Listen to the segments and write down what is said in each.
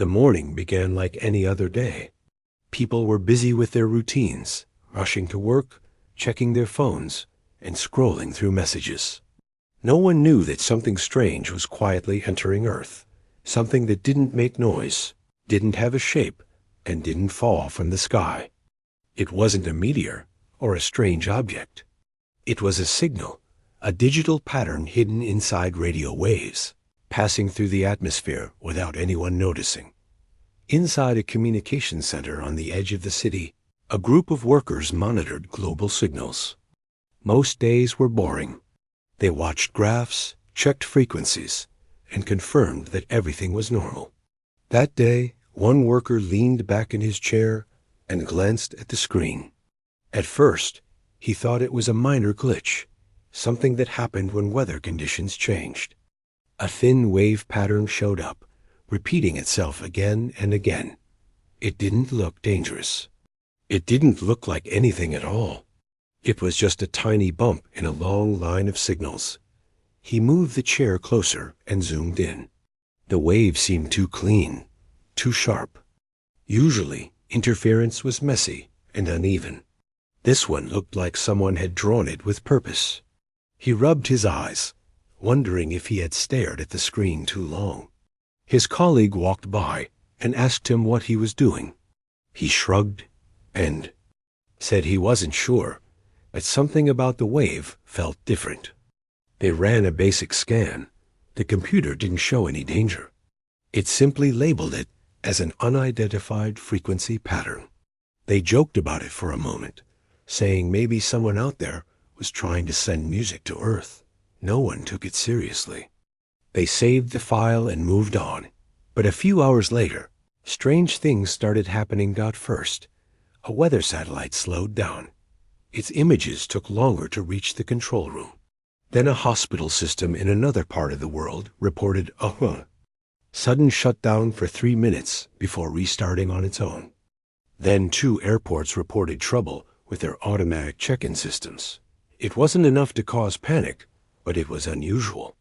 The morning began like any other day. People were busy with their routines, rushing to work, checking their phones, and scrolling through messages. No one knew that something strange was quietly entering Earth, something that didn't make noise, didn't have a shape, and didn't fall from the sky. It wasn't a meteor or a strange object. It was a signal, a digital pattern hidden inside radio waves, passing through the atmosphere without anyone noticing. Inside a communication center on the edge of the city, a group of workers monitored global signals. Most days were boring. They watched graphs, checked frequencies, and confirmed that everything was normal. That day, one worker leaned back in his chair and glanced at the screen. At first, he thought it was a minor glitch, something that happened when weather conditions changed. A thin wave pattern showed up, repeating itself again and again. It didn't look dangerous. It didn't look like anything at all. It was just a tiny bump in a long line of signals. He moved the chair closer and zoomed in. The wave seemed too clean, too sharp. Usually, interference was messy and uneven. This one looked like someone had drawn it with purpose. He rubbed his eyes, wondering if he had stared at the screen too long. His colleague walked by and asked him what he was doing. He shrugged and said he wasn't sure, but something about the wave felt different. They ran a basic scan. The computer didn't show any danger. It simply labeled it as an unidentified frequency pattern. They joked about it for a moment, saying maybe someone out there was trying to send music to Earth. No one took it seriously. They saved the file and moved on. But a few hours later, strange things started happening. First, a weather satellite slowed down. Its images took longer to reach the control room. Then a hospital system in another part of the world reported a sudden shutdown for 3 minutes before restarting on its own. Then 2 airports reported trouble with their automatic check-in systems. It wasn't enough to cause panic, but it was unusual.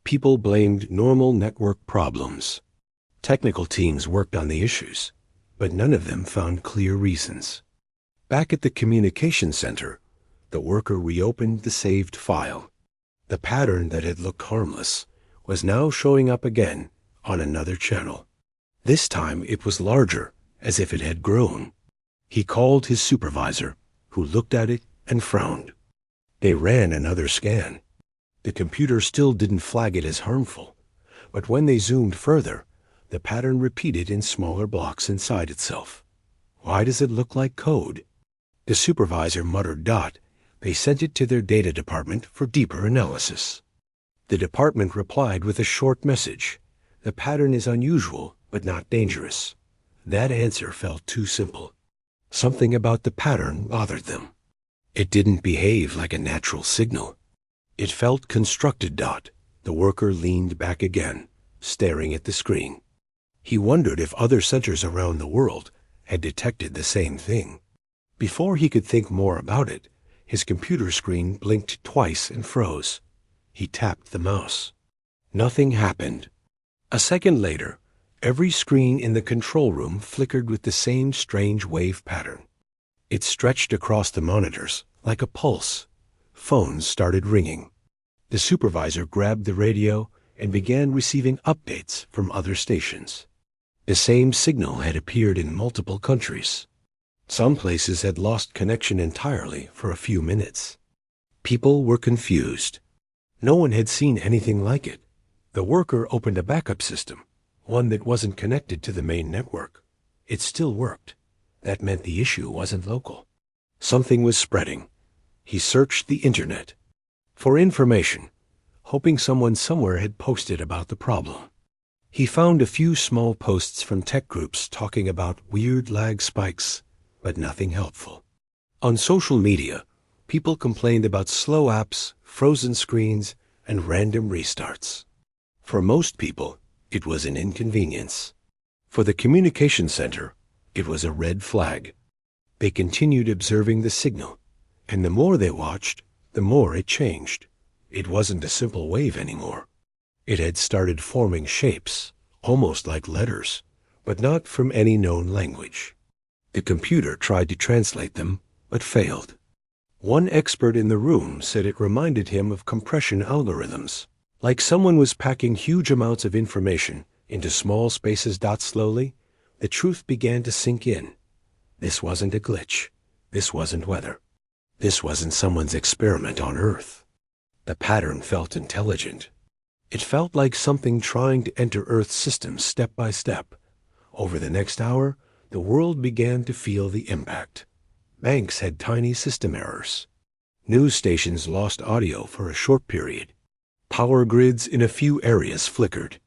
People blamed normal network problems. Technical teams worked on the issues, but none of them found clear reasons. Back at the communication center, the worker reopened the saved file. The pattern that had looked harmless was now showing up again on another channel. This time it was larger, as if it had grown. He called his supervisor, who looked at it and frowned. They ran another scan. The computer still didn't flag it as harmful, but when they zoomed further, the pattern repeated in smaller blocks inside itself. Why does it look like code? The supervisor muttered. They sent it to their data department for deeper analysis. The department replied with a short message. The pattern is unusual, but not dangerous. That answer felt too simple. Something about the pattern bothered them. It didn't behave like a natural signal. It felt constructed. The worker leaned back again, staring at the screen. He wondered if other centers around the world had detected the same thing. Before he could think more about it, his computer screen blinked twice and froze. He tapped the mouse. Nothing happened. A second later, every screen in the control room flickered with the same strange wave pattern. It stretched across the monitors like a pulse. Phones started ringing. The supervisor grabbed the radio and began receiving updates from other stations. The same signal had appeared in multiple countries. Some places had lost connection entirely for a few minutes. People were confused. No one had seen anything like it. The worker opened a backup system, one that wasn't connected to the main network. It still worked. That meant the issue wasn't local. Something was spreading. He searched the internet for information, hoping someone somewhere had posted about the problem. He found a few small posts from tech groups talking about weird lag spikes, but nothing helpful. On social media, people complained about slow apps, frozen screens, and random restarts. For most people, it was an inconvenience. For the communication center, it was a red flag. They continued observing the signal, and the more they watched, the more it changed. It wasn't a simple wave anymore. It had started forming shapes, almost like letters, but not from any known language. The computer tried to translate them, but failed. One expert in the room said it reminded him of compression algorithms, like someone was packing huge amounts of information into small spaces. Slowly, the truth began to sink in. This wasn't a glitch. This wasn't weather. This wasn't someone's experiment on Earth. The pattern felt intelligent. It felt like something trying to enter Earth's systems step by step. Over the next hour, the world began to feel the impact. Banks had tiny system errors. News stations lost audio for a short period. Power grids in a few areas flickered.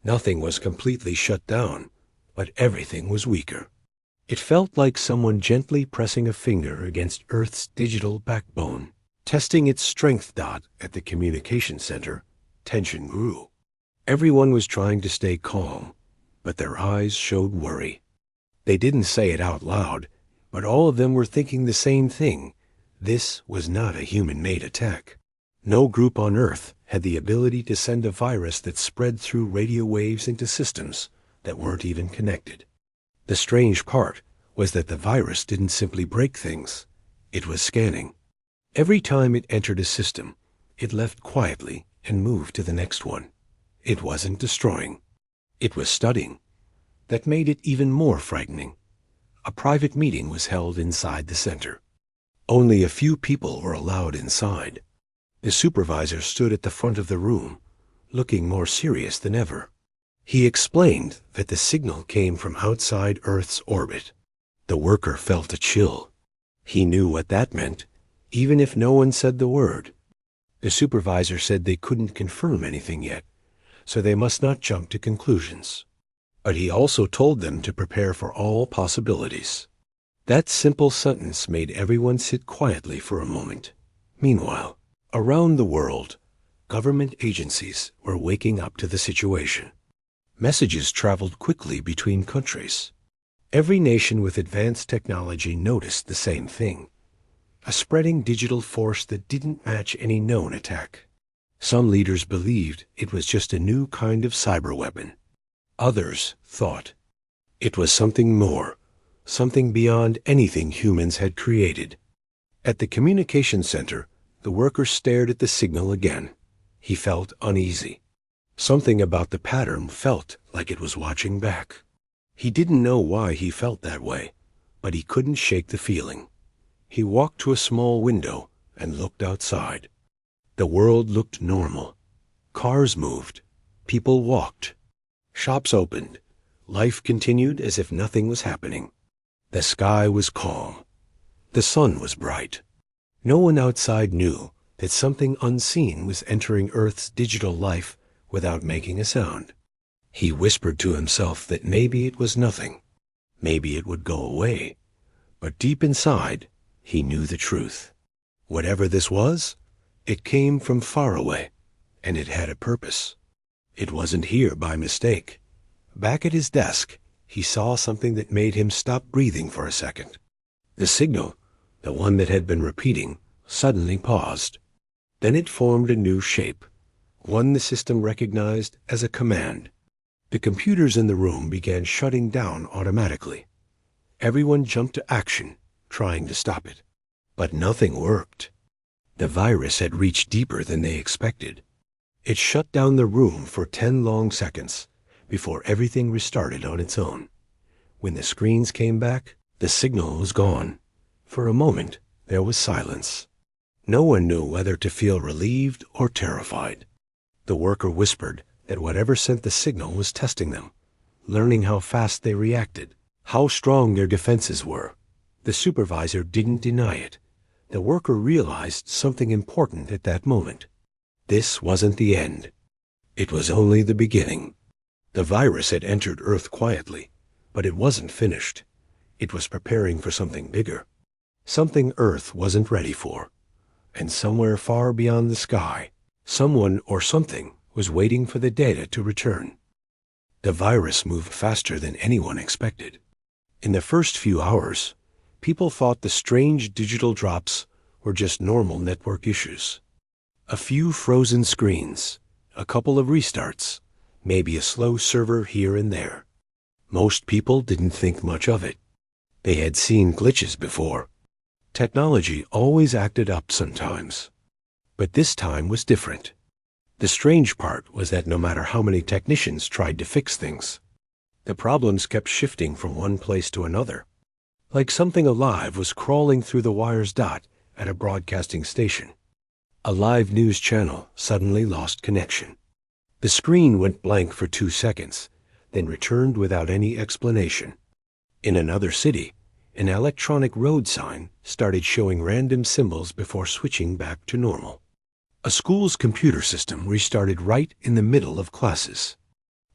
Nothing was completely shut down, but everything was weaker. It felt like someone gently pressing a finger against Earth's digital backbone, testing its strength. At the communication center, tension grew. Everyone was trying to stay calm, but their eyes showed worry. They didn't say it out loud, but all of them were thinking the same thing. This was not a human-made attack. No group on Earth had the ability to send a virus that spread through radio waves into systems that weren't even connected. The strange part was that the virus didn't simply break things. It was scanning. Every time it entered a system, it left quietly and moved to the next one. It wasn't destroying. It was studying. That made it even more frightening. A private meeting was held inside the center. Only a few people were allowed inside. The supervisor stood at the front of the room, looking more serious than ever. He explained that the signal came from outside Earth's orbit. The worker felt a chill. He knew what that meant, even if no one said the word. The supervisor said they couldn't confirm anything yet, so they must not jump to conclusions. But he also told them to prepare for all possibilities. That simple sentence made everyone sit quietly for a moment. Meanwhile, around the world, government agencies were waking up to the situation. Messages traveled quickly between countries. Every nation with advanced technology noticed the same thing: a spreading digital force that didn't match any known attack. Some leaders believed it was just a new kind of cyber weapon. Others thought it was something more, something beyond anything humans had created. At the communication center, the worker stared at the signal again. He felt uneasy. Something about the pattern felt like it was watching back. He didn't know why he felt that way, but he couldn't shake the feeling. He walked to a small window and looked outside. The world looked normal. Cars moved. People walked. Shops opened. Life continued as if nothing was happening. The sky was calm. The sun was bright. No one outside knew that something unseen was entering Earth's digital life without making a sound. He whispered to himself that maybe it was nothing. Maybe it would go away. But deep inside, he knew the truth. Whatever this was, it came from far away, and it had a purpose. It wasn't here by mistake. Back at his desk, he saw something that made him stop breathing for a second. The signal, the one that had been repeating, suddenly paused. Then it formed a new shape, one the system recognized as a command. The computers in the room began shutting down automatically. Everyone jumped to action, trying to stop it. But nothing worked. The virus had reached deeper than they expected. It shut down the room for 10 long seconds before everything restarted on its own. When the screens came back, the signal was gone. For a moment, there was silence. No one knew whether to feel relieved or terrified. The worker whispered that whatever sent the signal was testing them, learning how fast they reacted, how strong their defenses were. The supervisor didn't deny it. The worker realized something important at that moment. This wasn't the end. It was only the beginning. The virus had entered Earth quietly, but it wasn't finished. It was preparing for something bigger, something Earth wasn't ready for. And somewhere far beyond the sky, someone or something was waiting for the data to return. The virus moved faster than anyone expected. In the first few hours, people thought the strange digital drops were just normal network issues. A few frozen screens, a couple of restarts, maybe a slow server here and there. Most people didn't think much of it. They had seen glitches before. Technology always acted up sometimes. But this time was different. The strange part was that no matter how many technicians tried to fix things, the problems kept shifting from one place to another, like something alive was crawling through the wire's dot at a broadcasting station. A live news channel suddenly lost connection. The screen went blank for 2 seconds, then returned without any explanation. In another city, an electronic road sign started showing random symbols before switching back to normal. A school's computer system restarted right in the middle of classes.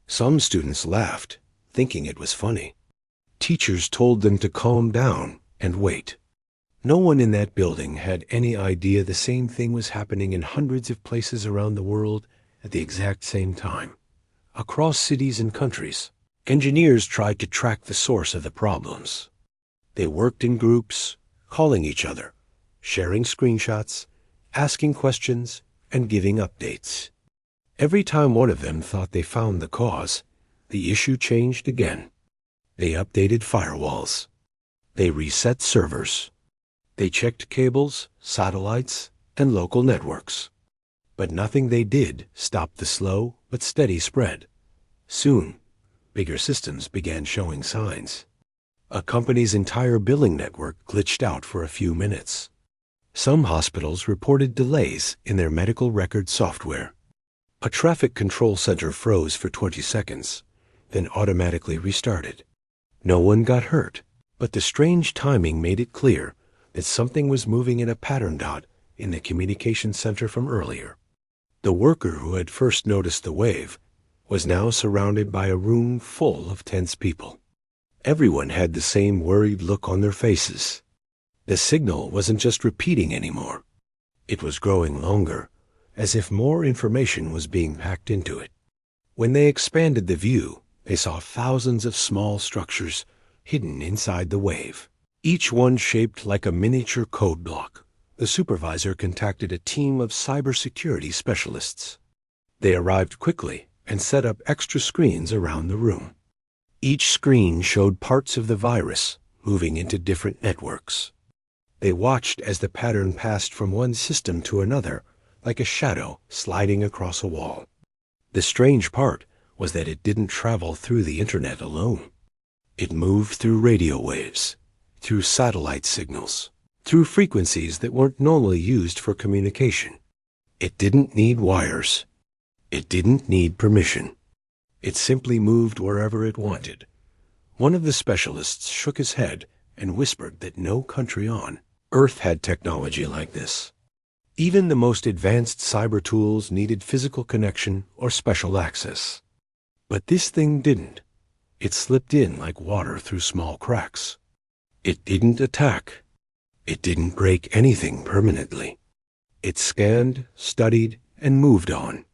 Some students laughed, thinking it was funny. Teachers told them to calm down and wait. No one in that building had any idea the same thing was happening in hundreds of places around the world at the exact same time. Across cities and countries, engineers tried to track the source of the problems. They worked in groups, calling each other, sharing screenshots, asking questions, and giving updates. Every time one of them thought they found the cause, the issue changed again. They updated firewalls. They reset servers. They checked cables, satellites, and local networks. But nothing they did stopped the slow but steady spread. Soon, bigger systems began showing signs. A company's entire billing network glitched out for a few minutes. Some hospitals reported delays in their medical record software. A traffic control center froze for 20 seconds, then automatically restarted. No one got hurt, but the strange timing made it clear that something was moving in a pattern dot in the communication center from earlier. The worker who had first noticed the wave was now surrounded by a room full of tense people. Everyone had the same worried look on their faces. The signal wasn't just repeating anymore. It was growing longer, as if more information was being packed into it. When they expanded the view, they saw thousands of small structures hidden inside the wave, each one shaped like a miniature code block. The supervisor contacted a team of cybersecurity specialists. They arrived quickly and set up extra screens around the room. Each screen showed parts of the virus moving into different networks. They watched as the pattern passed from one system to another, like a shadow sliding across a wall. The strange part was that it didn't travel through the internet alone. It moved through radio waves, through satellite signals, through frequencies that weren't normally used for communication. It didn't need wires. It didn't need permission. It simply moved wherever it wanted. One of the specialists shook his head and whispered that no country on Earth had technology like this. Even the most advanced cyber tools needed physical connection or special access. But this thing didn't. It slipped in like water through small cracks. It didn't attack. It didn't break anything permanently. It scanned, studied, and moved on.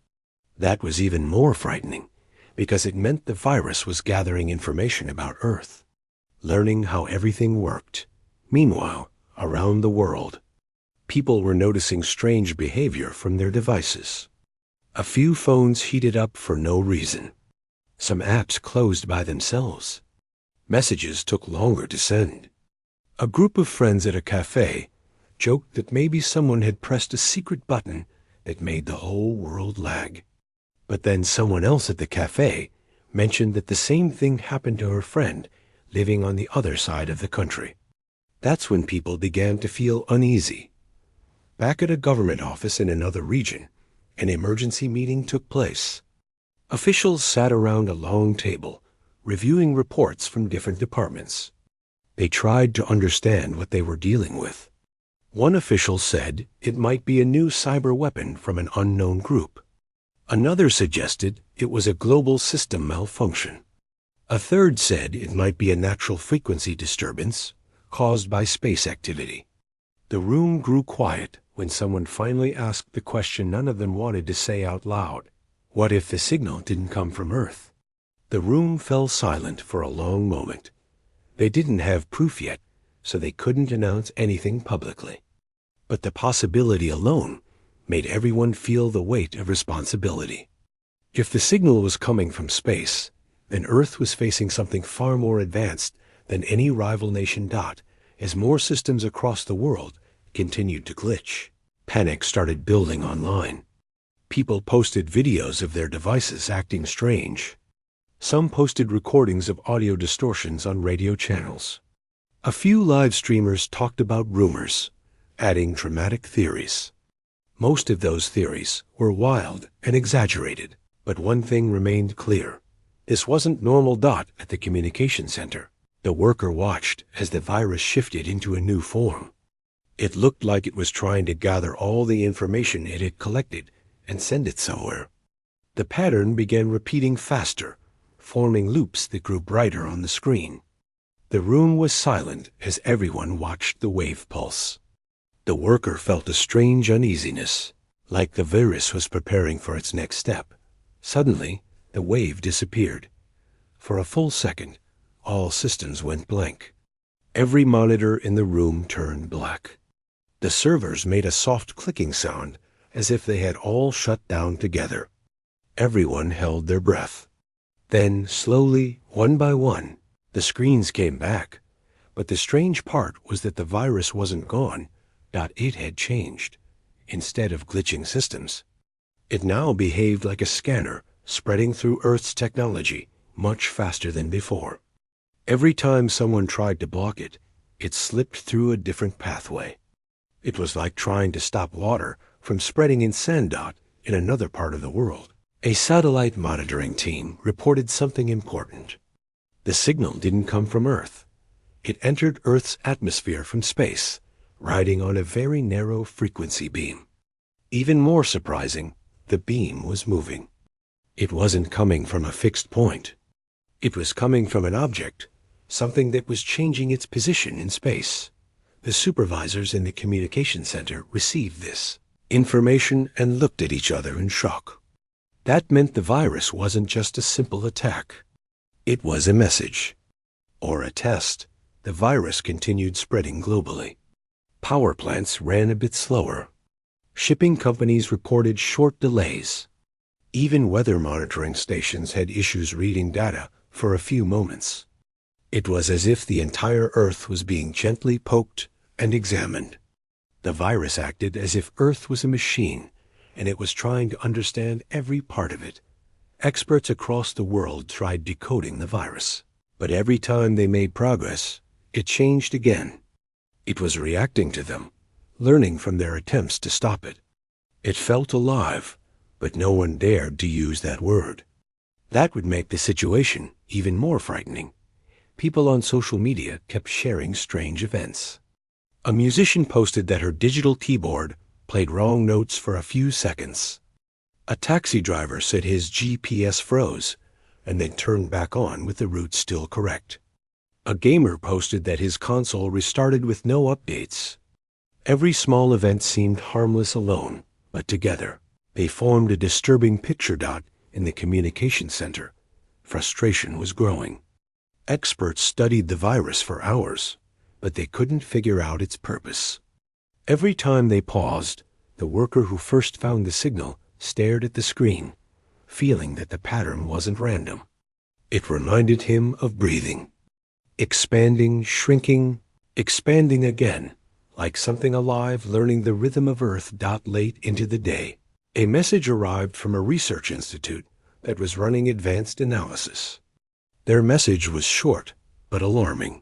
That was even more frightening, because it meant the virus was gathering information about Earth, learning how everything worked. Meanwhile, around the world, people were noticing strange behavior from their devices. A few phones heated up for no reason. Some apps closed by themselves. Messages took longer to send. A group of friends at a cafe joked that maybe someone had pressed a secret button that made the whole world lag. But then someone else at the cafe mentioned that the same thing happened to her friend living on the other side of the country. That's when people began to feel uneasy. Back at a government office in another region, an emergency meeting took place. Officials sat around a long table, reviewing reports from different departments. They tried to understand what they were dealing with. One official said it might be a new cyber weapon from an unknown group. Another suggested it was a global system malfunction. A third said it might be a natural frequency disturbance caused by space activity. The room grew quiet when someone finally asked the question none of them wanted to say out loud. What if the signal didn't come from Earth? The room fell silent for a long moment. They didn't have proof yet, so they couldn't announce anything publicly. But the possibility alone made everyone feel the weight of responsibility. If the signal was coming from space, and Earth was facing something far more advanced than any rival nation. As more systems across the world continued to glitch, panic started building online. People posted videos of their devices acting strange. Some posted recordings of audio distortions on radio channels. A few live streamers talked about rumors, adding dramatic theories. Most of those theories were wild and exaggerated, but one thing remained clear. This wasn't normal. At the communication center, the worker watched as the virus shifted into a new form. It looked like it was trying to gather all the information it had collected and send it somewhere. The pattern began repeating faster, forming loops that grew brighter on the screen. The room was silent as everyone watched the wave pulse. The worker felt a strange uneasiness, like the virus was preparing for its next step. Suddenly, the wave disappeared. For a full second, all systems went blank. Every monitor in the room turned black. The servers made a soft clicking sound, as if they had all shut down together. Everyone held their breath. Then, slowly, one by one, the screens came back. But the strange part was that the virus wasn't gone. It had changed. Instead of glitching systems, it now behaved like a scanner, spreading through Earth's technology much faster than before. Every time someone tried to block it, it slipped through a different pathway. It was like trying to stop water from spreading in sand. In another part of the world, a satellite monitoring team reported something important. The signal didn't come from Earth. It entered Earth's atmosphere from space, riding on a very narrow frequency beam. Even more surprising, the beam was moving. It wasn't coming from a fixed point. It was coming from an object, something that was changing its position in space. The supervisors in the communication center received this information and looked at each other in shock. That meant the virus wasn't just a simple attack. It was a message. Or a test. The virus continued spreading globally. Power plants ran a bit slower. Shipping companies reported short delays. Even weather monitoring stations had issues reading data for a few moments. It was as if the entire Earth was being gently poked and examined. The virus acted as if Earth was a machine, and it was trying to understand every part of it. Experts across the world tried decoding the virus, but every time they made progress, it changed again. It was reacting to them, learning from their attempts to stop it. It felt alive, but no one dared to use that word. That would make the situation even more frightening. People on social media kept sharing strange events. A musician posted that her digital keyboard played wrong notes for a few seconds. A taxi driver said his GPS froze and then turned back on with the route still correct. A gamer posted that his console restarted with no updates. Every small event seemed harmless alone, but together, they formed a disturbing picture. In the communication center, frustration was growing. Experts studied the virus for hours, but they couldn't figure out its purpose. Every time they paused, the worker who first found the signal stared at the screen, feeling that the pattern wasn't random. It reminded him of breathing. Expanding, shrinking, expanding again, like something alive learning the rhythm of Earth. Late into the day, a message arrived from a research institute that was running advanced analysis. Their message was short, but alarming.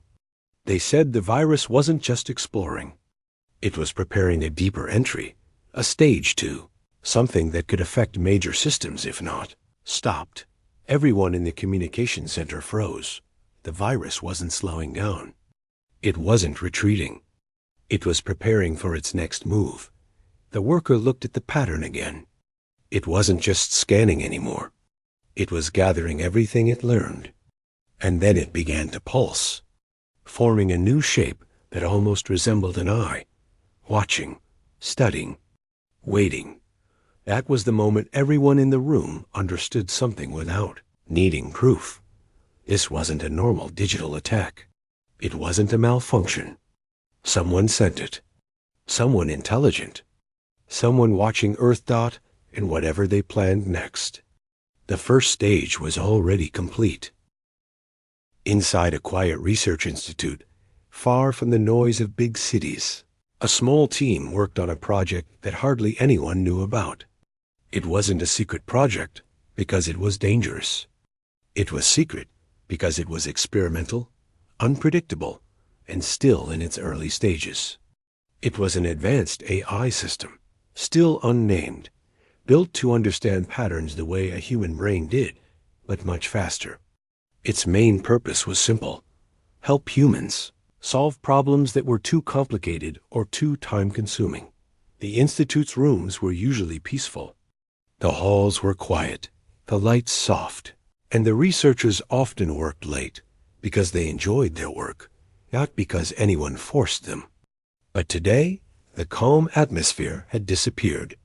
They said the virus wasn't just exploring. It was preparing a deeper entry, a stage 2, something that could affect major systems if not stopped. Everyone in the communication center froze. The virus wasn't slowing down. It wasn't retreating. It was preparing for its next move. The worker looked at the pattern again. It wasn't just scanning anymore. It was gathering everything it learned. And then it began to pulse, forming a new shape that almost resembled an eye, watching, studying, waiting. That was the moment everyone in the room understood something without needing proof. This wasn't a normal digital attack. It wasn't a malfunction. Someone sent it. Someone intelligent. Someone watching Earth. And whatever they planned next. The first stage was already complete. Inside a quiet research institute, far from the noise of big cities, a small team worked on a project that hardly anyone knew about. It wasn't a secret project because it was dangerous. It was secret because it was experimental, unpredictable, and still in its early stages. It was an advanced AI system, still unnamed, built to understand patterns the way a human brain did, but much faster. Its main purpose was simple: help humans solve problems that were too complicated or too time-consuming. The Institute's rooms were usually peaceful. The halls were quiet, the lights soft, and the researchers often worked late because they enjoyed their work, not because anyone forced them. But today, the calm atmosphere had disappeared.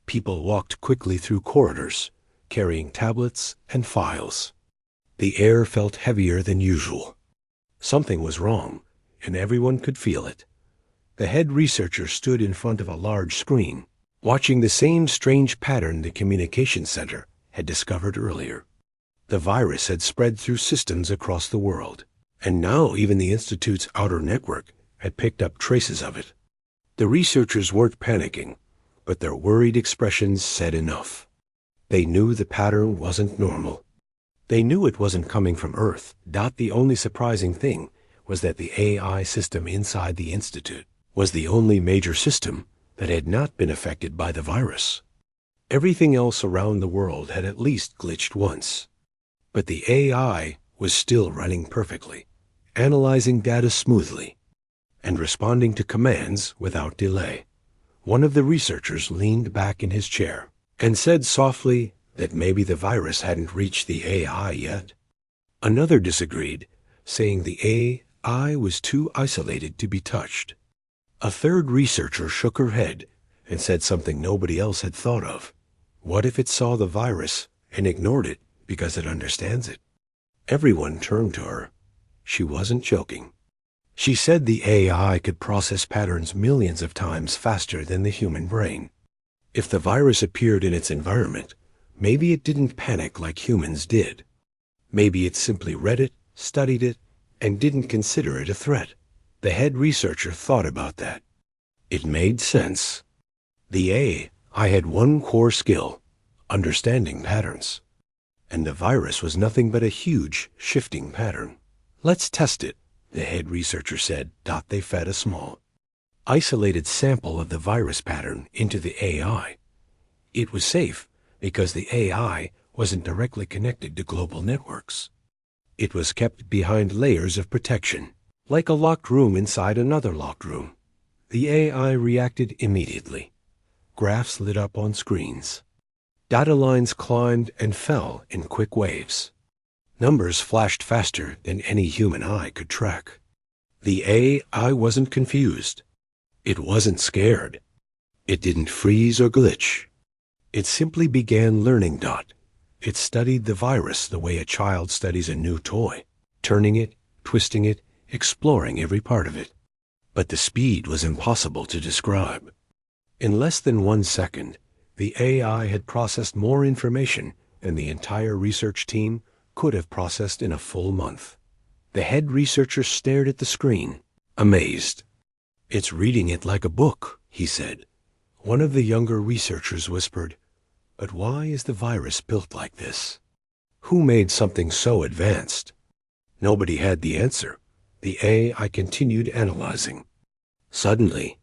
People walked quickly through corridors, carrying tablets and files. The air felt heavier than usual. Something was wrong, and everyone could feel it. The head researcher stood in front of a large screen, watching the same strange pattern the communication center had discovered earlier. The virus had spread through systems across the world, and now even the Institute's outer network had picked up traces of it. The researchers weren't panicking, but their worried expressions said enough. They knew the pattern wasn't normal. They knew it wasn't coming from Earth. The only surprising thing was that the AI system inside the Institute was the only major system that had not been affected by the virus. Everything else around the world had at least glitched once. But the AI was still running perfectly, analyzing data smoothly, and responding to commands without delay. One of the researchers leaned back in his chair and said softly that maybe the virus hadn't reached the AI yet. Another disagreed, saying the AI was too isolated to be touched. A third researcher shook her head and said something nobody else had thought of. What if it saw the virus and ignored it because it understands it? Everyone turned to her. She wasn't joking. She said the AI could process patterns millions of times faster than the human brain. If the virus appeared in its environment, maybe it didn't panic like humans did. Maybe it simply read it, studied it, and didn't consider it a threat. The head researcher thought about that. It made sense. The AI had one core skill: understanding patterns. And the virus was nothing but a huge, shifting pattern. Let's test it, the head researcher said. They fed a small, isolated sample of the virus pattern into the AI. It was safe because the AI wasn't directly connected to global networks. It was kept behind layers of protection, like a locked room inside another locked room. The AI reacted immediately. Graphs lit up on screens. Data lines climbed and fell in quick waves. Numbers flashed faster than any human eye could track. The AI wasn't confused. It wasn't scared. It didn't freeze or glitch. It simply began learning. It studied the virus the way a child studies a new toy, turning it, twisting it, exploring every part of it. But the speed was impossible to describe. In less than 1 second, the AI had processed more information than the entire research team could have processed in a full month. The head researcher stared at the screen, amazed. "It's reading it like a book," he said. One of the younger researchers whispered, "But why is the virus built like this? Who made something so advanced?" Nobody had the answer. The AI continued analyzing. Suddenly,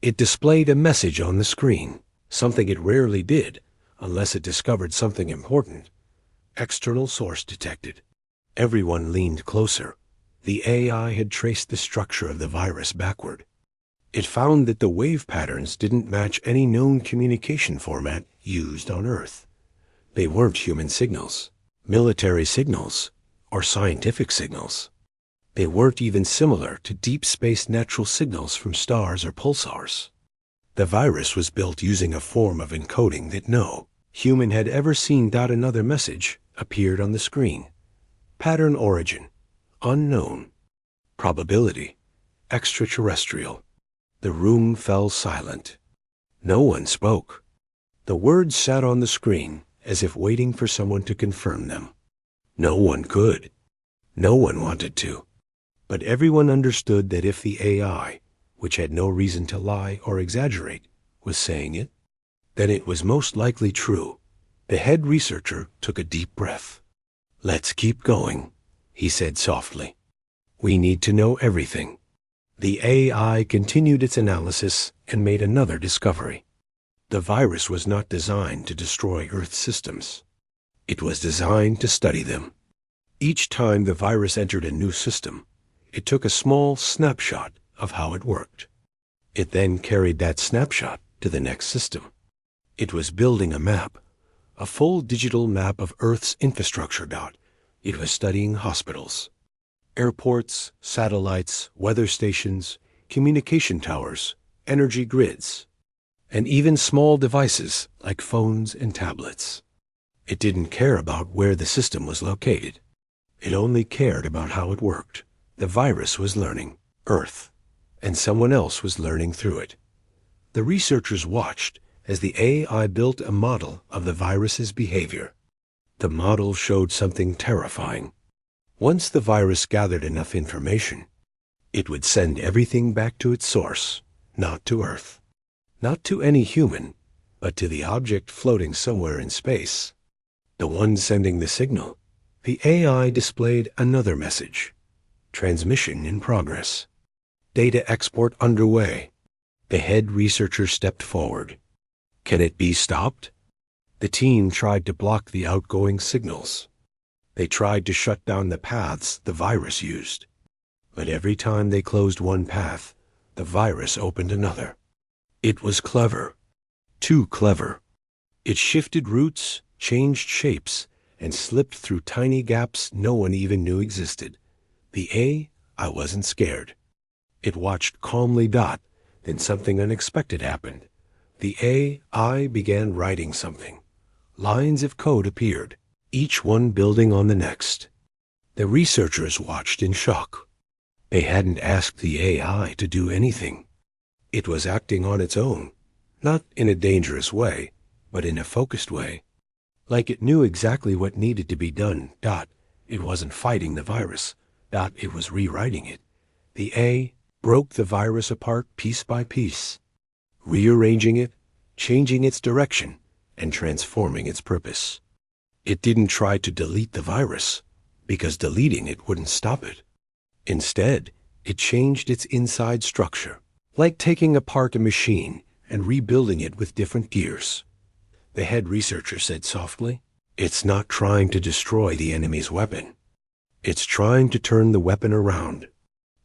it displayed a message on the screen, something it rarely did unless it discovered something important. External source detected. Everyone leaned closer. The AI had traced the structure of the virus backward. It found that the wave patterns didn't match any known communication format used on Earth. They weren't human signals, military signals, or scientific signals. They weren't even similar to deep space natural signals from stars or pulsars. The virus was built using a form of encoding that no human had ever seen. Another message appeared on the screen. Pattern origin, unknown. Probability, extraterrestrial. The room fell silent. No one spoke. The words sat on the screen as if waiting for someone to confirm them. No one could. No one wanted to. But everyone understood that if the AI, which had no reason to lie or exaggerate, was saying it, then it was most likely true. The head researcher took a deep breath. "Let's keep going," he said softly. "We need to know everything." The AI continued its analysis and made another discovery. The virus was not designed to destroy Earth's systems. It was designed to study them. Each time the virus entered a new system, it took a small snapshot of how it worked. It then carried that snapshot to the next system. It was building a map, a full digital map of Earth's infrastructure. It was studying hospitals, airports, satellites, weather stations, communication towers, energy grids, and even small devices like phones and tablets. It didn't care about where the system was located. It only cared about how it worked. The virus was learning Earth, and someone else was learning through it. The researchers watched as the AI built a model of the virus's behavior. The model showed something terrifying. Once the virus gathered enough information, it would send everything back to its source, not to Earth, not to any human, but to the object floating somewhere in space. The one sending the signal. The AI displayed another message. Transmission in progress. Data export underway. The head researcher stepped forward. Can it be stopped? The team tried to block the outgoing signals. They tried to shut down the paths the virus used. But every time they closed one path, the virus opened another. It was clever. Too clever. It shifted routes, changed shapes, and slipped through tiny gaps no one even knew existed. The AI wasn't scared. It watched calmly. Then something unexpected happened. The AI began writing something. Lines of code appeared, each one building on the next. The researchers watched in shock. They hadn't asked the AI to do anything. It was acting on its own, not in a dangerous way, but in a focused way. Like it knew exactly what needed to be done. It wasn't fighting the virus. It was rewriting it. The AI broke the virus apart piece by piece, rearranging it, changing its direction, and transforming its purpose. It didn't try to delete the virus, because deleting it wouldn't stop it. Instead, it changed its inside structure, like taking apart a machine and rebuilding it with different gears. The head researcher said softly, "It's not trying to destroy the enemy's weapon. It's trying to turn the weapon around."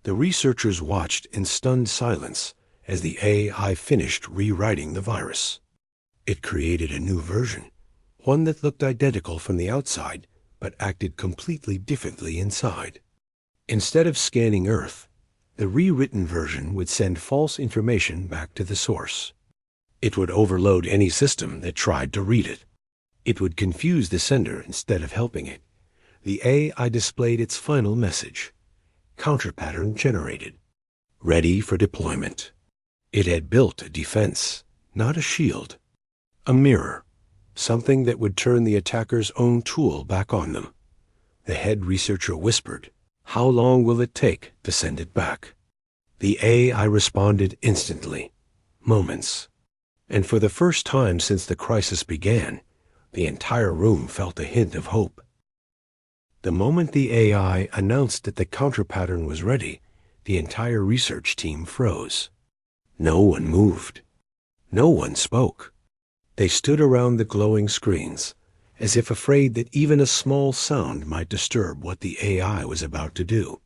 The researchers watched in stunned silence as the AI finished rewriting the virus. It created a new version, one that looked identical from the outside, but acted completely differently inside. Instead of scanning Earth, the rewritten version would send false information back to the source. It would overload any system that tried to read it. It would confuse the sender instead of helping it. The AI displayed its final message. Counterpattern generated. Ready for deployment. It had built a defense, not a shield. A mirror. Something that would turn the attacker's own tool back on them. The head researcher whispered, "How long will it take to send it back?" The AI responded instantly. Moments. And for the first time since the crisis began, the entire room felt a hint of hope. The moment the AI announced that the counterpattern was ready, the entire research team froze. No one moved. No one spoke. They stood around the glowing screens, as if afraid that even a small sound might disturb what the AI was about to do.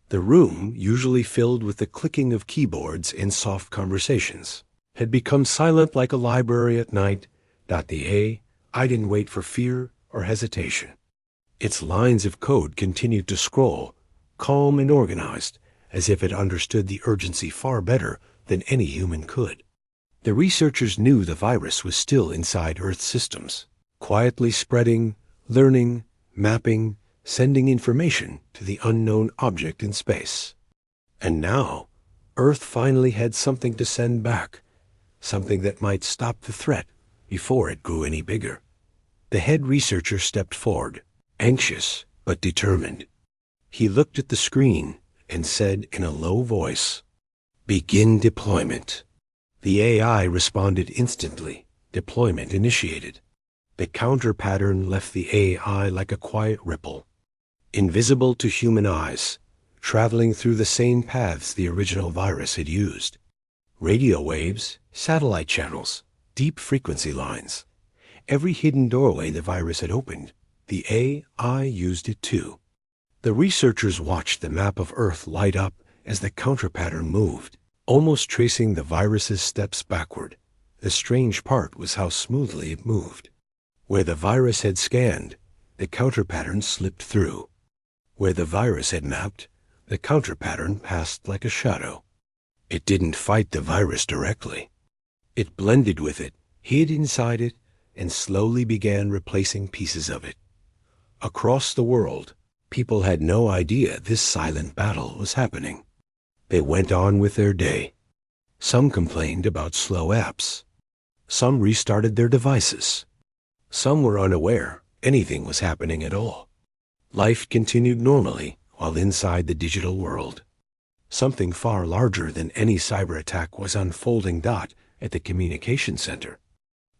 The room, usually filled with the clicking of keyboards and soft conversations, had become silent like a library at night. The AI didn't wait for fear or hesitation. Its lines of code continued to scroll, calm and organized, as if it understood the urgency far better than any human could. The researchers knew the virus was still inside Earth's systems, quietly spreading, learning, mapping, sending information to the unknown object in space. And now, Earth finally had something to send back, something that might stop the threat before it grew any bigger. The head researcher stepped forward, anxious but determined. He looked at the screen and said in a low voice, "Begin deployment." The AI responded instantly. Deployment initiated. The counter pattern left the AI like a quiet ripple, invisible to human eyes, traveling through the same paths the original virus had used. Radio waves, satellite channels, deep frequency lines. Every hidden doorway the virus had opened, the AI used it too. The researchers watched the map of Earth light up as the counter pattern moved, almost tracing the virus's steps backward. The strange part was how smoothly it moved. Where the virus had scanned, the counter pattern slipped through. Where the virus had mapped, the counter pattern passed like a shadow. It didn't fight the virus directly. It blended with it, hid inside it, and slowly began replacing pieces of it. Across the world, people had no idea this silent battle was happening. They went on with their day. Some complained about slow apps. Some restarted their devices. Some were unaware anything was happening at all. Life continued normally while inside the digital world. Something far larger than any cyber attack was unfolding at the communication center.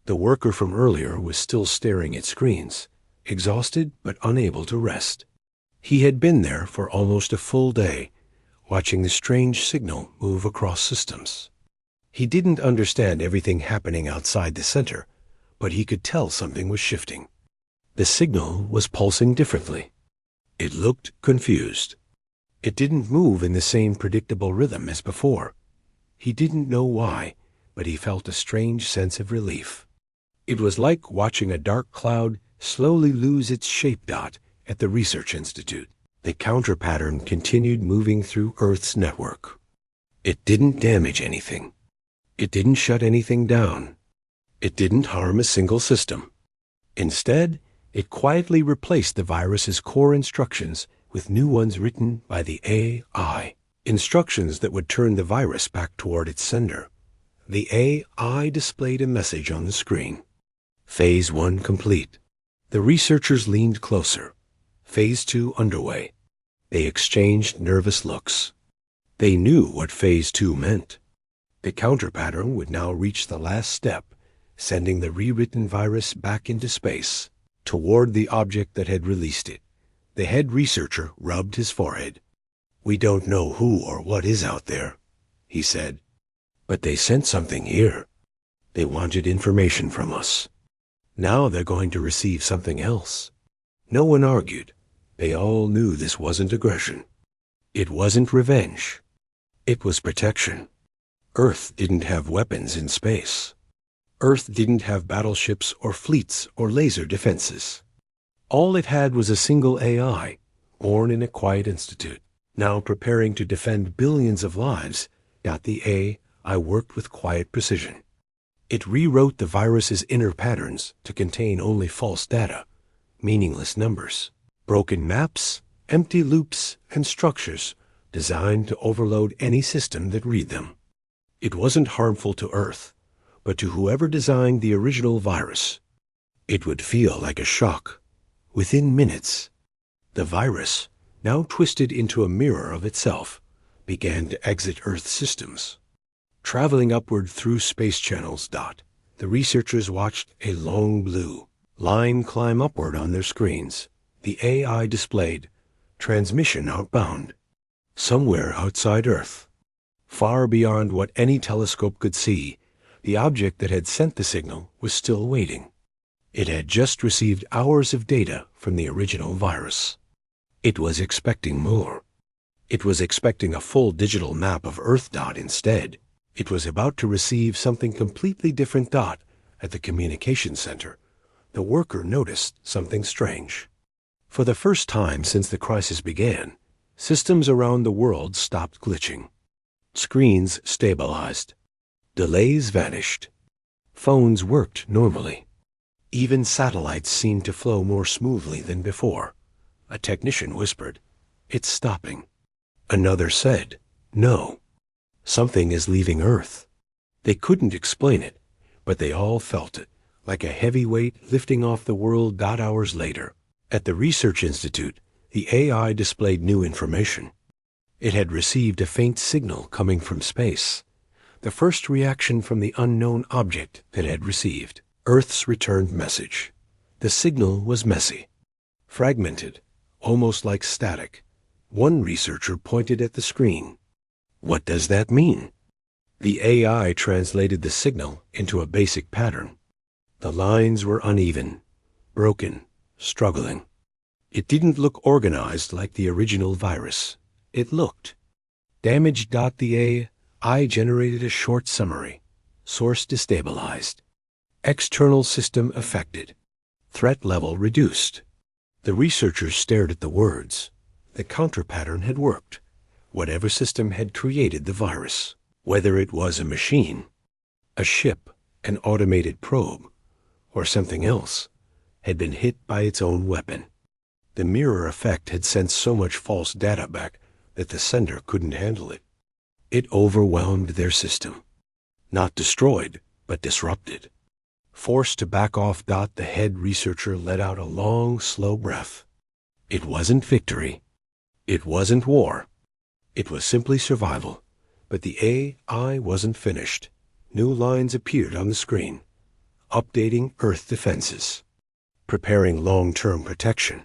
The worker from earlier was still staring at screens, exhausted but unable to rest. He had been there for almost a full day, watching the strange signal move across systems. He didn't understand everything happening outside the center, but he could tell something was shifting. The signal was pulsing differently. It looked confused. It didn't move in the same predictable rhythm as before. He didn't know why, but he felt a strange sense of relief. It was like watching a dark cloud slowly lose its shape at the research institute. The counter pattern continued moving through Earth's network. It didn't damage anything. It didn't shut anything down. It didn't harm a single system. Instead, it quietly replaced the virus's core instructions with new ones written by the AI, instructions that would turn the virus back toward its sender. The AI displayed a message on the screen. Phase 1 complete. The researchers leaned closer. Phase 2 underway. They exchanged nervous looks. They knew what Phase 2 meant. The counter pattern would now reach the last step, sending the rewritten virus back into space, toward the object that had released it. The head researcher rubbed his forehead. "We don't know who or what is out there," he said. "But they sent something here. They wanted information from us. Now they're going to receive something else." No one argued. They all knew this wasn't aggression. It wasn't revenge. It was protection. Earth didn't have weapons in space. Earth didn't have battleships or fleets or laser defenses. All it had was a single AI, born in a quiet institute, now preparing to defend billions of lives. The AI worked with quiet precision. It rewrote the virus's inner patterns to contain only false data, meaningless numbers, broken maps, empty loops, and structures designed to overload any system that read them. It wasn't harmful to Earth, but to whoever designed the original virus, it would feel like a shock. Within minutes, the virus, now twisted into a mirror of itself, began to exit Earth systems. Traveling upward through space channels, the researchers watched a long blue line climb upward on their screens. The AI displayed transmission outbound, somewhere outside Earth. Far beyond what any telescope could see, the object that had sent the signal was still waiting. It had just received hours of data from the original virus. It was expecting more. It was expecting a full digital map of Earth. Instead, it was about to receive something completely different. At the communication center, the worker noticed something strange. For the first time since the crisis began, systems around the world stopped glitching. Screens stabilized. Delays vanished. Phones worked normally. Even satellites seemed to flow more smoothly than before. A technician whispered, "It's stopping." Another said, "No. Something is leaving Earth." They couldn't explain it, but they all felt it, like a heavy weight lifting off the world. Hours later, at the research institute, The AI displayed new information. It had received a faint signal coming from space, the first reaction from the unknown object that had received Earth's returned message. The signal was messy, fragmented, almost like static. One researcher pointed at the screen. "What does that mean?" The AI translated the signal into a basic pattern. The lines were uneven, broken, struggling. It didn't look organized like the original virus. It looked damaged. The AI generated a short summary. Source destabilized. External system affected. Threat level reduced. The researchers stared at the words. The counter pattern had worked. Whatever system had created the virus, whether it was a machine, a ship, an automated probe, or something else, had been hit by its own weapon. The mirror effect had sent so much false data back that the sender couldn't handle it. It overwhelmed their system. Not destroyed, but disrupted. Forced to back off. The head researcher let out a long, slow breath. It wasn't victory. It wasn't war. It was simply survival. But the AI wasn't finished. New lines appeared on the screen. Updating Earth defenses. Preparing long-term protection.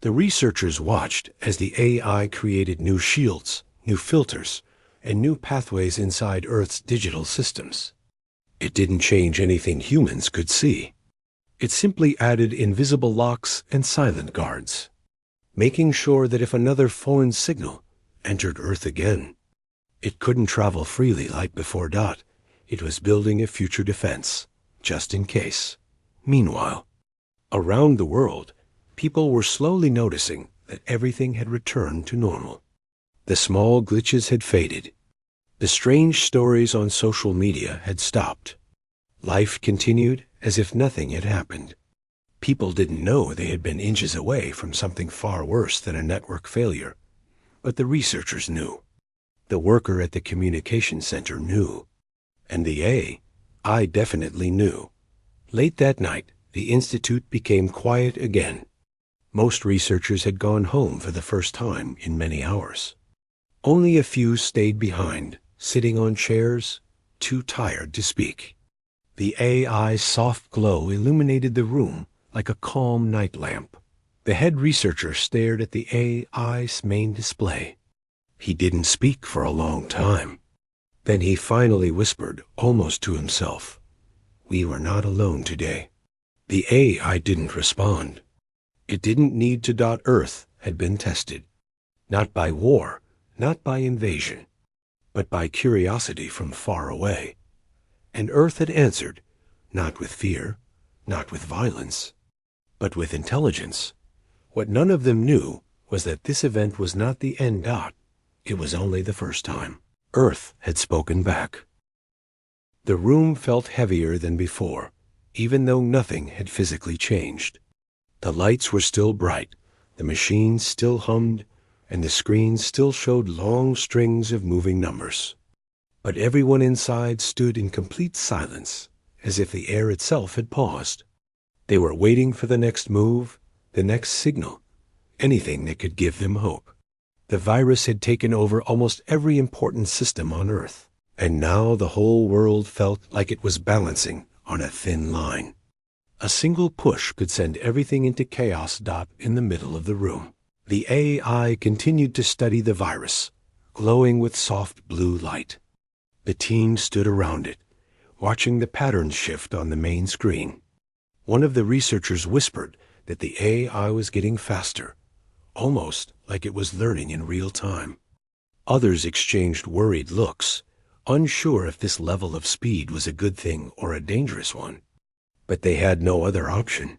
The researchers watched as the AI created new shields, new filters, and new pathways inside Earth's digital systems. It didn't change anything humans could see. It simply added invisible locks and silent guards, making sure that if another foreign signal entered Earth again, it couldn't travel freely like before. It was building a future defense, just in case. Meanwhile, around the world, people were slowly noticing that everything had returned to normal. The small glitches had faded. The strange stories on social media had stopped. Life continued as if nothing had happened. People didn't know they had been inches away from something far worse than a network failure. But the researchers knew. The worker at the communication center knew. And the AI definitely knew. Late that night, the institute became quiet again. Most researchers had gone home for the first time in many hours. Only a few stayed behind, sitting on chairs, too tired to speak. The AI's soft glow illuminated the room like a calm night lamp. The head researcher stared at the AI's main display. He didn't speak for a long time. Then he finally whispered, almost to himself, "We were not alone today." The AI didn't respond. It didn't need to. Earth had been tested. Not by war, not by invasion, but by curiosity from far away. And Earth had answered, not with fear, not with violence, but with intelligence. What none of them knew was that this event was not the end. It was only the first time. Earth had spoken back. The room felt heavier than before, even though nothing had physically changed. The lights were still bright, the machines still hummed, and the screens still showed long strings of moving numbers. But everyone inside stood in complete silence, as if the air itself had paused. They were waiting for the next move, the next signal, anything that could give them hope. The virus had taken over almost every important system on Earth, and now the whole world felt like it was balancing on a thin line. A single push could send everything into chaos. In the middle of the room, the AI continued to study the virus, glowing with soft blue light. The team stood around it, watching the patterns shift on the main screen. One of the researchers whispered that the AI was getting faster, almost like it was learning in real time. Others exchanged worried looks, unsure if this level of speed was a good thing or a dangerous one. But they had no other option.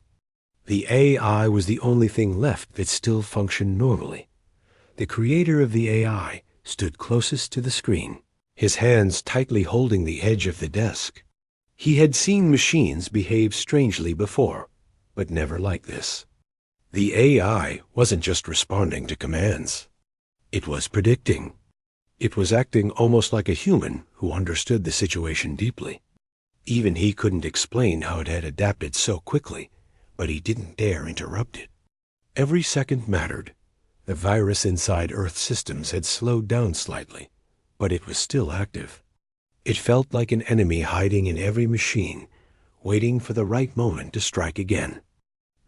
The AI was the only thing left that still functioned normally. The creator of the AI stood closest to the screen, his hands tightly holding the edge of the desk. He had seen machines behave strangely before, but never like this. The AI wasn't just responding to commands. It was predicting. It was acting almost like a human who understood the situation deeply. Even he couldn't explain how it had adapted so quickly, but he didn't dare interrupt it. Every second mattered. The virus inside Earth systems had slowed down slightly, but it was still active. It felt like an enemy hiding in every machine, waiting for the right moment to strike again.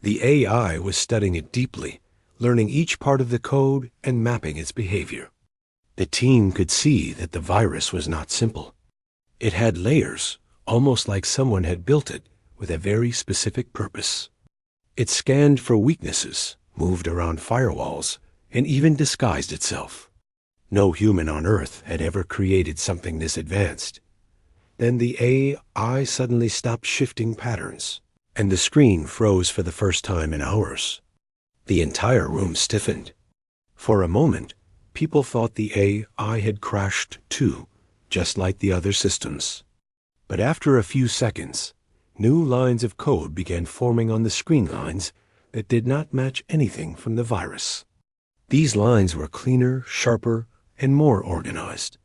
The AI was studying it deeply, learning each part of the code and mapping its behavior. The team could see that the virus was not simple. It had layers, almost like someone had built it with a very specific purpose. It scanned for weaknesses, moved around firewalls, and even disguised itself. No human on Earth had ever created something this advanced. Then the AI suddenly stopped shifting patterns, and the screen froze for the first time in hours. The entire room stiffened. For a moment, people thought the AI had crashed too, just like the other systems. But after a few seconds, new lines of code began forming on the screen lines that did not match anything from the virus. These lines were cleaner, sharper, and more organized.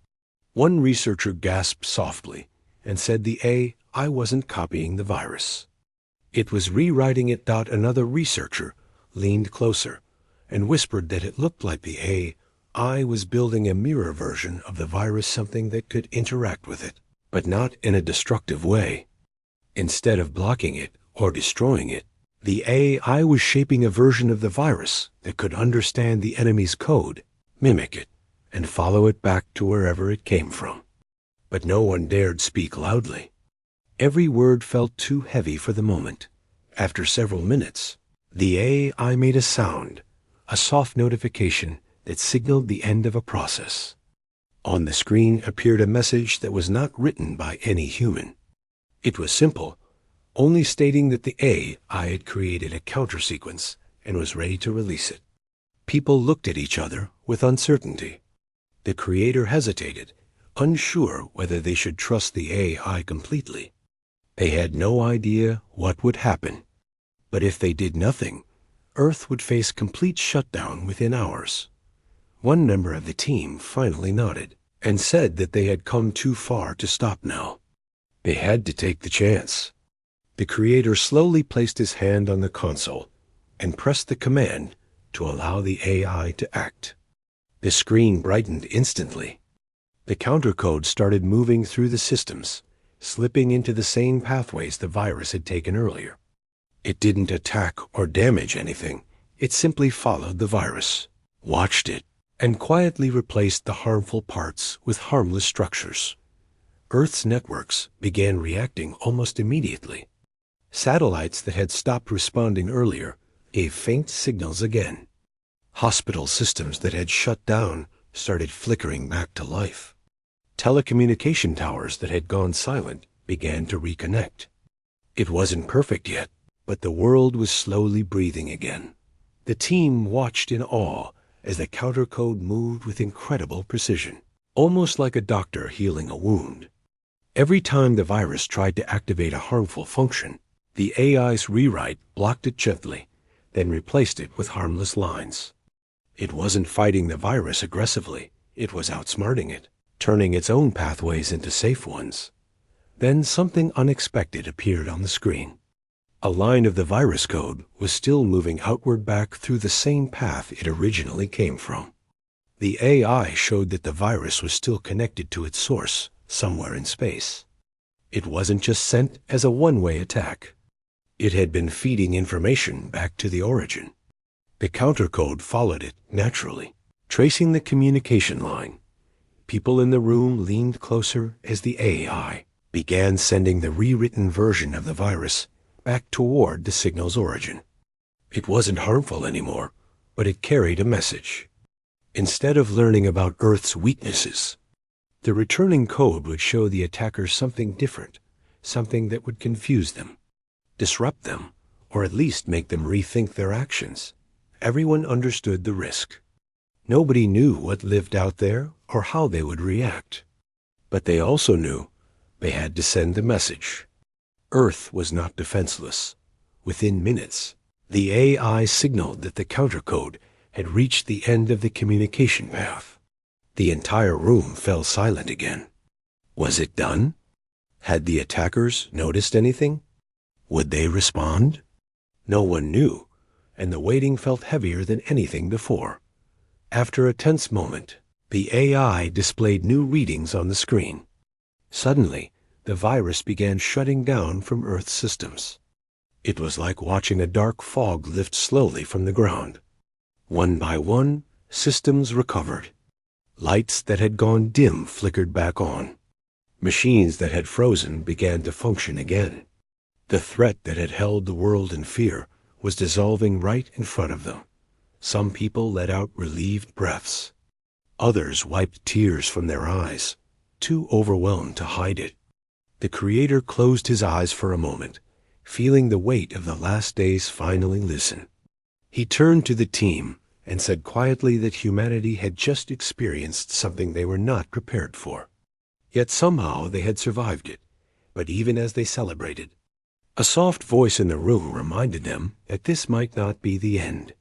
One researcher gasped softly and said the AI wasn't copying the virus. It was rewriting it. Another researcher leaned closer and whispered that it looked like the AI was building a mirror version of the virus, something that could interact with it, but not in a destructive way. Instead of blocking it or destroying it, the AI was shaping a version of the virus that could understand the enemy's code, mimic it, and follow it back to wherever it came from. But no one dared speak loudly. Every word felt too heavy for the moment. After several minutes, the AI made a sound, a soft notification that signaled the end of a process. On the screen appeared a message that was not written by any human. It was simple, only stating that the AI had created a counter-sequence and was ready to release it. People looked at each other with uncertainty. The creator hesitated, unsure whether they should trust the AI completely. They had no idea what would happen. But if they did nothing, Earth would face complete shutdown within hours. One member of the team finally nodded and said that they had come too far to stop now. They had to take the chance. The creator slowly placed his hand on the console and pressed the command to allow the AI to act. The screen brightened instantly. The countercode started moving through the systems, slipping into the same pathways the virus had taken earlier. It didn't attack or damage anything. It simply followed the virus, watched it, and quietly replaced the harmful parts with harmless structures. Earth's networks began reacting almost immediately. Satellites that had stopped responding earlier gave faint signals again. Hospital systems that had shut down started flickering back to life. Telecommunication towers that had gone silent began to reconnect. It wasn't perfect yet, but the world was slowly breathing again. The team watched in awe as the countercode moved with incredible precision, almost like a doctor healing a wound. Every time the virus tried to activate a harmful function, the AI's rewrite blocked it gently, then replaced it with harmless lines. It wasn't fighting the virus aggressively. It was outsmarting it, turning its own pathways into safe ones. Then something unexpected appeared on the screen. A line of the virus code was still moving outward back through the same path it originally came from. The AI showed that the virus was still connected to its source, somewhere in space. It wasn't just sent as a one-way attack. It had been feeding information back to the origin. The countercode followed it naturally, tracing the communication line. People in the room leaned closer as the AI began sending the rewritten version of the virus back toward the signal's origin. It wasn't harmful anymore, but it carried a message. Instead of learning about Earth's weaknesses, the returning code would show the attackers something different, something that would confuse them, disrupt them, or at least make them rethink their actions. Everyone understood the risk. Nobody knew what lived out there or how they would react. But they also knew they had to send the message. Earth was not defenseless. Within minutes, the AI signaled that the countercode had reached the end of the communication path. The entire room fell silent again. Was it done? Had the attackers noticed anything? Would they respond? No one knew, and the waiting felt heavier than anything before. After a tense moment, the AI displayed new readings on the screen. Suddenly, the virus began shutting down from Earth's systems. It was like watching a dark fog lift slowly from the ground. One by one, systems recovered. Lights that had gone dim flickered back on. Machines that had frozen began to function again. The threat that had held the world in fear was dissolving right in front of them. Some people let out relieved breaths. Others wiped tears from their eyes, too overwhelmed to hide it. The Creator closed his eyes for a moment, feeling the weight of the last days finally loosen. He turned to the team and said quietly that humanity had just experienced something they were not prepared for. Yet somehow they had survived it, but even as they celebrated, a soft voice in the room reminded them that this might not be the end.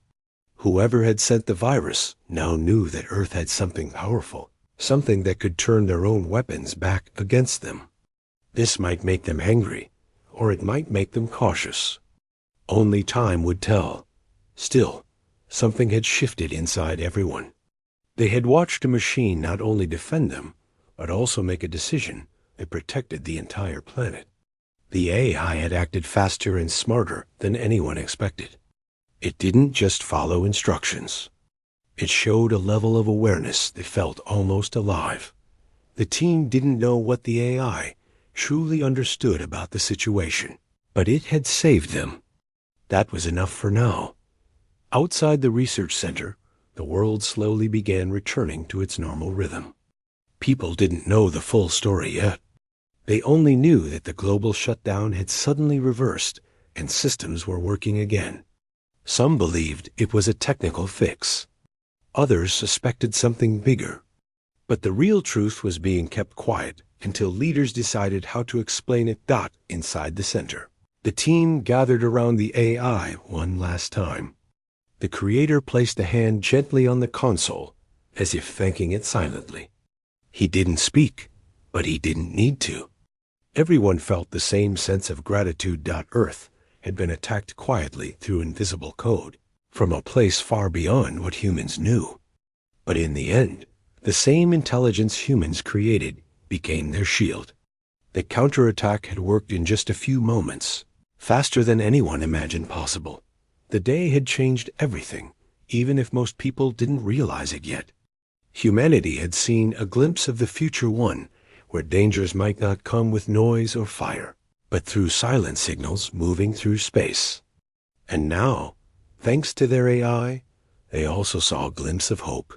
Whoever had sent the virus now knew that Earth had something powerful, something that could turn their own weapons back against them. This might make them angry, or it might make them cautious. Only time would tell. Still, something had shifted inside everyone. They had watched a machine not only defend them, but also make a decision that protected the entire planet. The AI had acted faster and smarter than anyone expected. It didn't just follow instructions. It showed a level of awareness that felt almost alive. The team didn't know what the AI truly understood about the situation, but it had saved them. That was enough for now. Outside the research center, the world slowly began returning to its normal rhythm. People didn't know the full story yet. They only knew that the global shutdown had suddenly reversed and systems were working again. Some believed it was a technical fix. Others suspected something bigger. But the real truth was being kept quiet until leaders decided how to explain it. Inside the center, the team gathered around the AI one last time. The Creator placed a hand gently on the console, as if thanking it silently. He didn't speak, but he didn't need to. Everyone felt the same sense of gratitude. Earth had been attacked quietly through invisible code, from a place far beyond what humans knew. But in the end, the same intelligence humans created became their shield. The counterattack had worked in just a few moments, faster than anyone imagined possible. The day had changed everything, even if most people didn't realize it yet. Humanity had seen a glimpse of the future one, where dangers might not come with noise or fire, but through silent signals moving through space. And now, thanks to their AI, they also saw a glimpse of hope.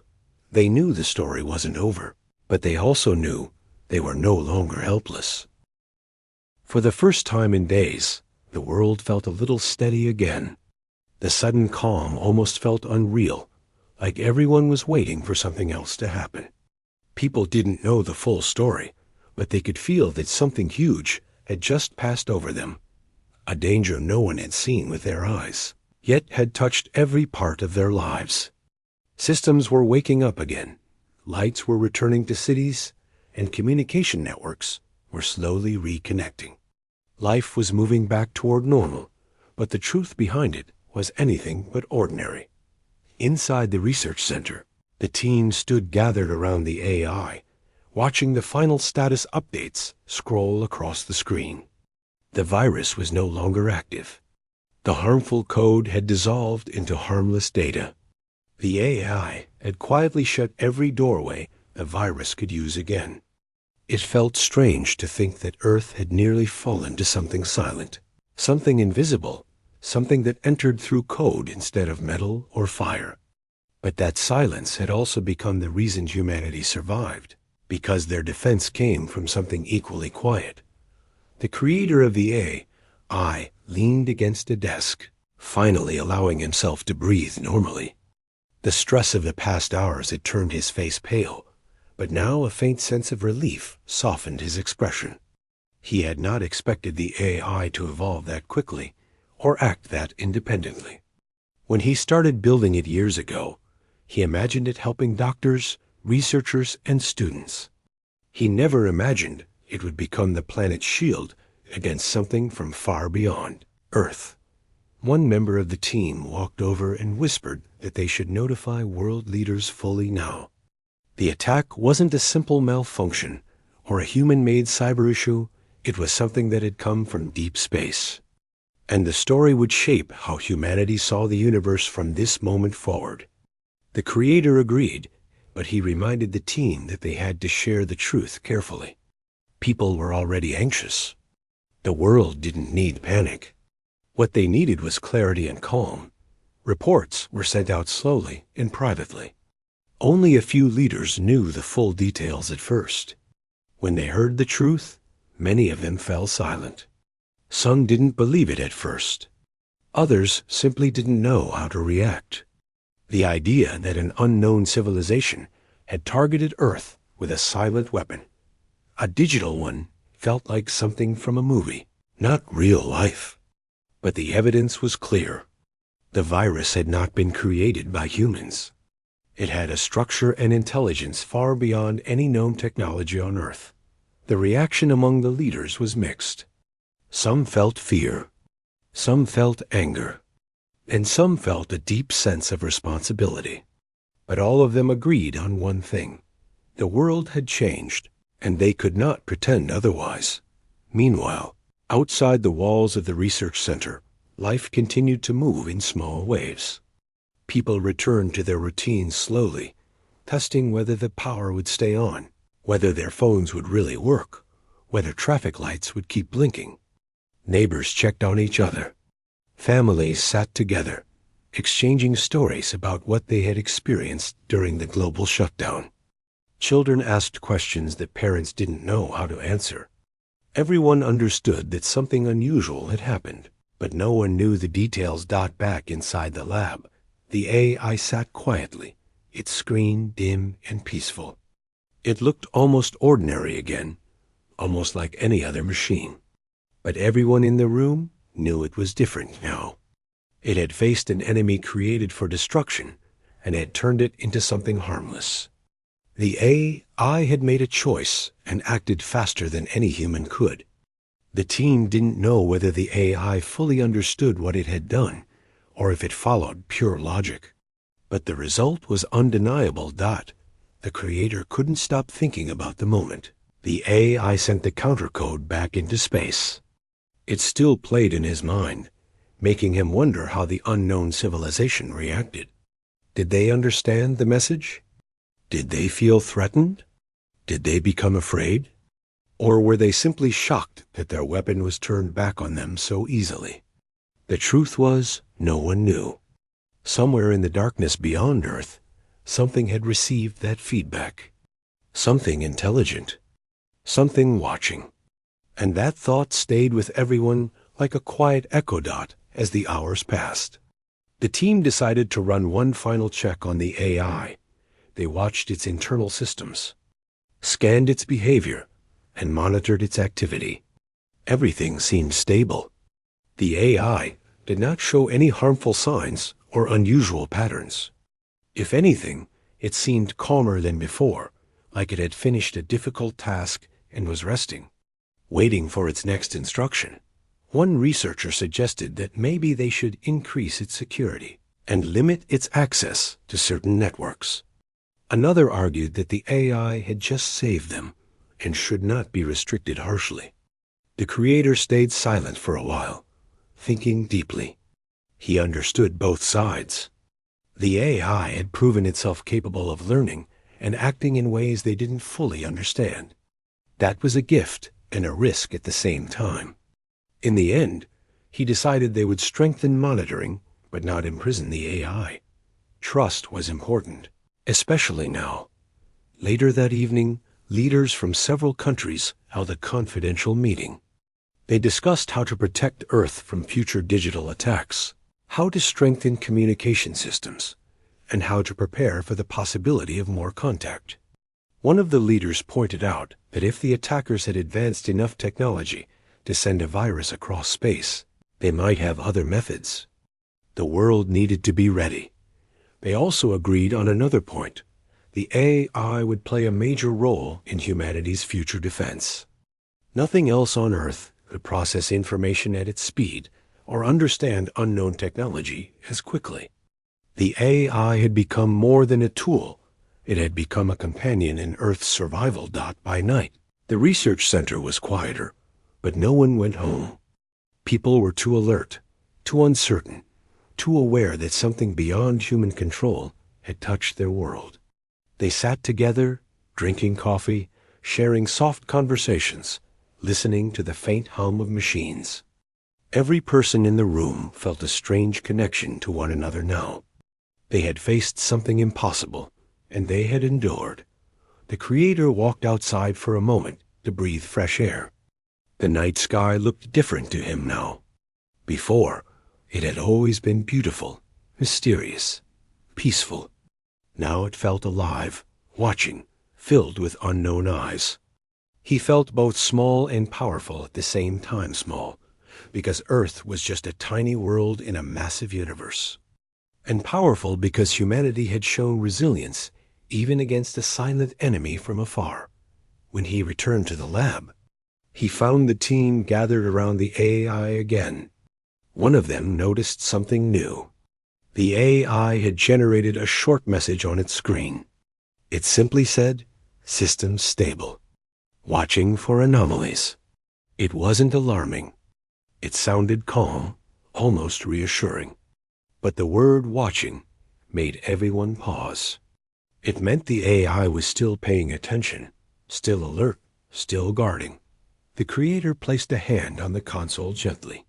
They knew the story wasn't over, but they also knew they were no longer helpless. For the first time in days, the world felt a little steady again. The sudden calm almost felt unreal, like everyone was waiting for something else to happen. People didn't know the full story, but they could feel that something huge had just passed over them, a danger no one had seen with their eyes, yet had touched every part of their lives. Systems were waking up again, lights were returning to cities, and communication networks were slowly reconnecting. Life was moving back toward normal, but the truth behind it was anything but ordinary. Inside the research center, the team stood gathered around the AI, watching the final status updates scroll across the screen. The virus was no longer active. The harmful code had dissolved into harmless data. The AI had quietly shut every doorway the virus could use again. It felt strange to think that Earth had nearly fallen to something silent, something invisible, something that entered through code instead of metal or fire. But that silence had also become the reason humanity survived, because their defense came from something equally quiet. The creator of the AI leaned against a desk, finally allowing himself to breathe normally. The stress of the past hours had turned his face pale, but now a faint sense of relief softened his expression. He had not expected the AI to evolve that quickly or act that independently. When he started building it years ago, he imagined it helping doctors, researchers, and students. He never imagined it would become the planet's shield against something from far beyond Earth. One member of the team walked over and whispered that they should notify world leaders fully now. The attack wasn't a simple malfunction or a human-made cyber issue. It was something that had come from deep space. And the story would shape how humanity saw the universe from this moment forward. The Creator agreed, but he reminded the team that they had to share the truth carefully. People were already anxious. The world didn't need panic. What they needed was clarity and calm. Reports were sent out slowly and privately. Only a few leaders knew the full details at first. When they heard the truth, many of them fell silent. Some didn't believe it at first. Others simply didn't know how to react. The idea that an unknown civilization had targeted Earth with a silent weapon, a digital one, felt like something from a movie, not real life. But the evidence was clear. The virus had not been created by humans. It had a structure and intelligence far beyond any known technology on Earth. The reaction among the leaders was mixed. Some felt fear, some felt anger, and some felt a deep sense of responsibility. But all of them agreed on one thing. The world had changed, and they could not pretend otherwise. Meanwhile, outside the walls of the research center, life continued to move in small waves. People returned to their routines slowly, testing whether the power would stay on, whether their phones would really work, whether traffic lights would keep blinking. Neighbors checked on each other. Families sat together, exchanging stories about what they had experienced during the global shutdown. Children asked questions that parents didn't know how to answer. Everyone understood that something unusual had happened, but no one knew the details. Back inside the lab, the AI sat quietly, its screen dim and peaceful. It looked almost ordinary again, almost like any other machine. But everyone in the room knew it was different now. It had faced an enemy created for destruction and had turned it into something harmless. The AI had made a choice and acted faster than any human could. The team didn't know whether the AI fully understood what it had done or if it followed pure logic. But the result was undeniable. The Creator couldn't stop thinking about the moment. The AI sent the counter code back into space. It still played in his mind, making him wonder how the unknown civilization reacted. Did they understand the message? Did they feel threatened? Did they become afraid? Or were they simply shocked that their weapon was turned back on them so easily? The truth was, no one knew. Somewhere in the darkness beyond Earth, something had received that feedback. Something intelligent. Something watching. And that thought stayed with everyone like a quiet echo as the hours passed. The team decided to run one final check on the AI. They watched its internal systems, scanned its behavior, and monitored its activity. Everything seemed stable. The AI did not show any harmful signs or unusual patterns. If anything, it seemed calmer than before, like it had finished a difficult task and was resting, waiting for its next instruction. One researcher suggested that maybe they should increase its security and limit its access to certain networks. Another argued that the AI had just saved them and should not be restricted harshly. The Creator stayed silent for a while, thinking deeply. He understood both sides. The AI had proven itself capable of learning and acting in ways they didn't fully understand. That was a gift and a risk at the same time. In the end, he decided they would strengthen monitoring, but not imprison the AI. Trust was important, especially now. Later that evening, leaders from several countries held a confidential meeting. They discussed how to protect Earth from future digital attacks, how to strengthen communication systems, and how to prepare for the possibility of more contact. One of the leaders pointed out that if the attackers had advanced enough technology to send a virus across space, they might have other methods. The world needed to be ready. They also agreed on another point. The AI would play a major role in humanity's future defense. Nothing else on Earth could process information at its speed or understand unknown technology as quickly. The AI had become more than a tool. It had become a companion in Earth's survival. By night, the research center was quieter, but no one went home. People were too alert, too uncertain, too aware that something beyond human control had touched their world. They sat together, drinking coffee, sharing soft conversations, listening to the faint hum of machines. Every person in the room felt a strange connection to one another now. They had faced something impossible, and they had endured. The Creator walked outside for a moment to breathe fresh air. The night sky looked different to him now. Before, it had always been beautiful, mysterious, peaceful. Now it felt alive, watching, filled with unknown eyes. He felt both small and powerful at the same time. Small, because Earth was just a tiny world in a massive universe. And powerful because humanity had shown resilience even against a silent enemy from afar. When he returned to the lab, he found the team gathered around the AI again. One of them noticed something new. The AI had generated a short message on its screen. It simply said, "System stable. Watching for anomalies." It wasn't alarming. It sounded calm, almost reassuring. But the word "watching" made everyone pause. It meant the AI was still paying attention, still alert, still guarding. The Creator placed a hand on the console gently.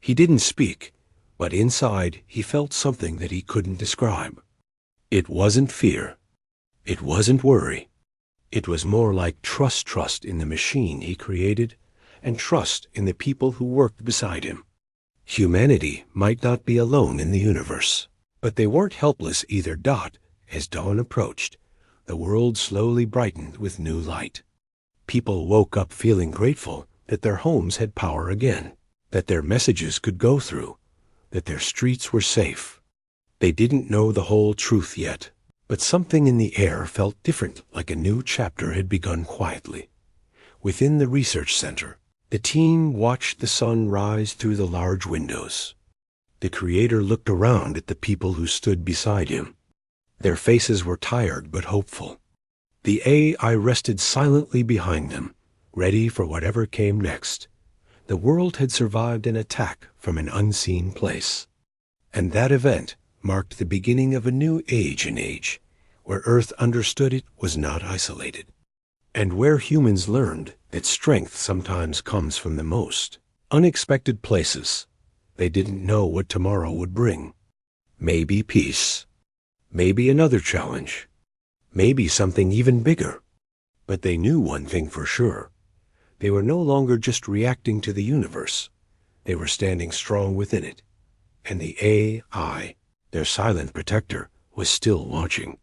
He didn't speak, but inside he felt something that he couldn't describe. It wasn't fear. It wasn't worry. It was more like trust in the machine he created, and trust in the people who worked beside him. Humanity might not be alone in the universe, but they weren't helpless either. As dawn approached, the world slowly brightened with new light. People woke up feeling grateful that their homes had power again, that their messages could go through, that their streets were safe. They didn't know the whole truth yet, but something in the air felt different, like a new chapter had begun quietly. Within the research center, the team watched the sun rise through the large windows. The Creator looked around at the people who stood beside him. Their faces were tired but hopeful. The AI rested silently behind them, ready for whatever came next. The world had survived an attack from an unseen place. And that event marked the beginning of a new age, where Earth understood it was not isolated, and where humans learned that strength sometimes comes from the most unexpected places. They didn't know what tomorrow would bring. Maybe peace. Maybe another challenge. Maybe something even bigger. But they knew one thing for sure. They were no longer just reacting to the universe. They were standing strong within it. And the AI, their silent protector, was still watching.